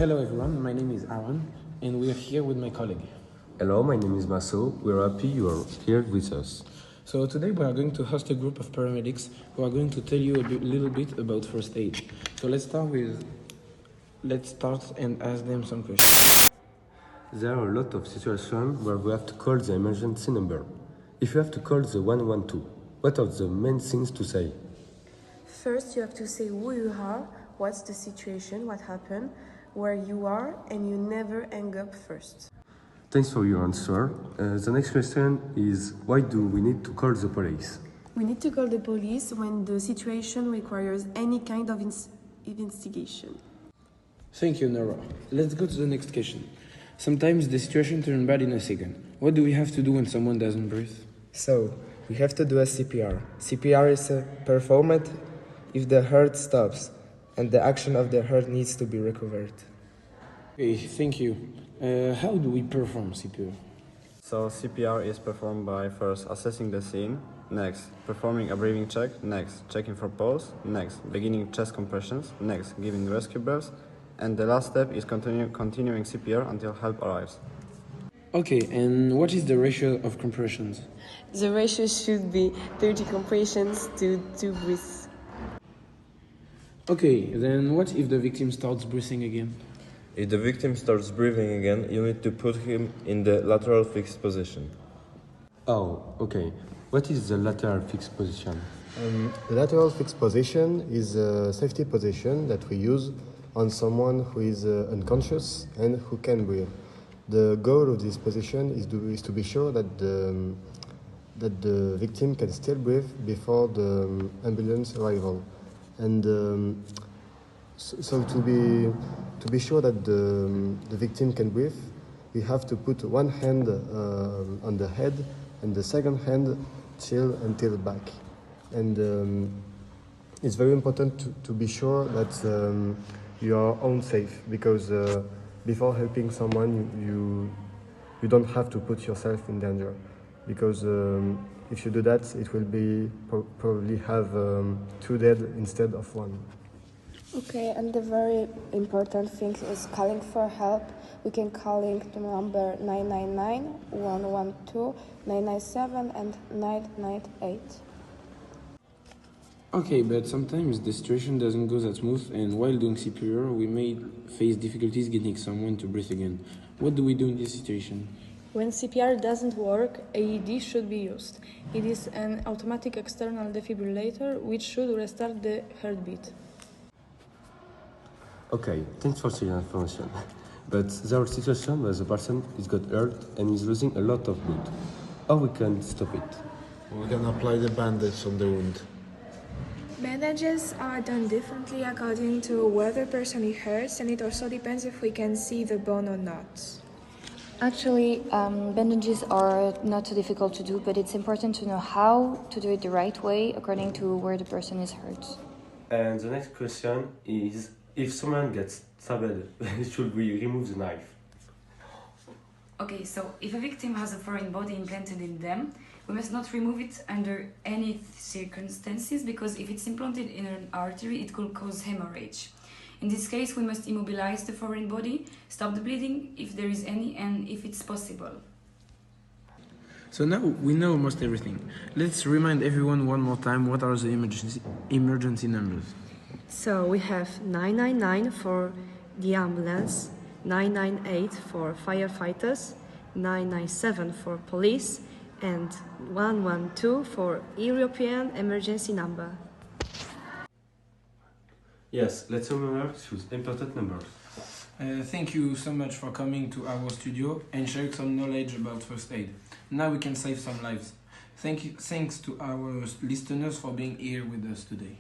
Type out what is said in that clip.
Hello everyone, my name is Aaron and we are here with my colleague. Hello, my name is Maso. We're happy you are here with us. So today we are going to host a group of paramedics who are going to tell you a little bit about first aid. So let's start and ask them some questions. There are a lot of situations where we have to call the emergency number. If you have to call the 112, what are the main things to say? First, you have to say who you are, what's the situation, what happened, where you are, and you never hang up first. Thanks for your answer. The next question is, why do we need to call the police? We need to call the police when the situation requires any kind of investigation. Thank you, Nora. Let's go to the next question. Sometimes the situation turns bad in a second. What do we have to do when someone doesn't breathe? So, we have to do a CPR. CPR is performed if the heart stops and the action of the heart needs to be recovered. Okay, thank you. How do we perform CPR? So CPR is performed by first assessing the scene, next performing a breathing check, next checking for pulse, next beginning chest compressions, next giving rescue breaths, and the last step is continuing CPR until help arrives. Okay, and what is the ratio of compressions? The ratio should be 30 compressions to 2 breaths. Okay, then what if the victim starts breathing again? If the victim starts breathing again, you need to put him in the lateral fixed position. Oh, okay. What is the lateral fixed position? The lateral fixed position is a safety position that we use on someone who is unconscious and who can breathe. The goal of this position is to be sure that the victim can still breathe before the ambulance arrival. And so to be sure that the victim can breathe, we have to put one hand on the head and the second hand chill until back. And it's very important to be sure that you are own safe, because before helping someone you don't have to put yourself in danger, because if you do that, it will be probably have 2 dead instead of 1. Okay, and the very important thing is calling for help. We can calling the number 999, 112, 997 and 998. Okay, but sometimes the situation doesn't go that smooth, and while doing CPR, we may face difficulties getting someone to breathe again. What do we do in this situation? When CPR doesn't work, AED should be used. It is an automatic external defibrillator which should restart the heartbeat. Okay, thanks for the information. But there are situations where the person is got hurt and is losing a lot of blood. How we can stop it? We can apply the bandage on the wound. Bandages are done differently according to where the person is hurt, and it also depends if we can see the bone or not. Actually, bandages are not too difficult to do, but it's important to know how to do it the right way according to where the person is hurt. And the next question is, if someone gets stabbed, should we remove the knife? Okay, so if a victim has a foreign body implanted in them, we must not remove it under any circumstances, because if it's implanted in an artery, it could cause hemorrhage. In this case, we must immobilize the foreign body, stop the bleeding if there is any, and if it's possible. So now we know almost everything. Let's remind everyone one more time what are the emergency numbers. So we have 999 for the ambulance, 998 for firefighters, 997 for police, and 112 for European emergency number. Yes, let's remember to choose important numbers. Thank you so much for coming to our studio and sharing some knowledge about first aid. Now we can save some lives. Thanks to our listeners for being here with us today.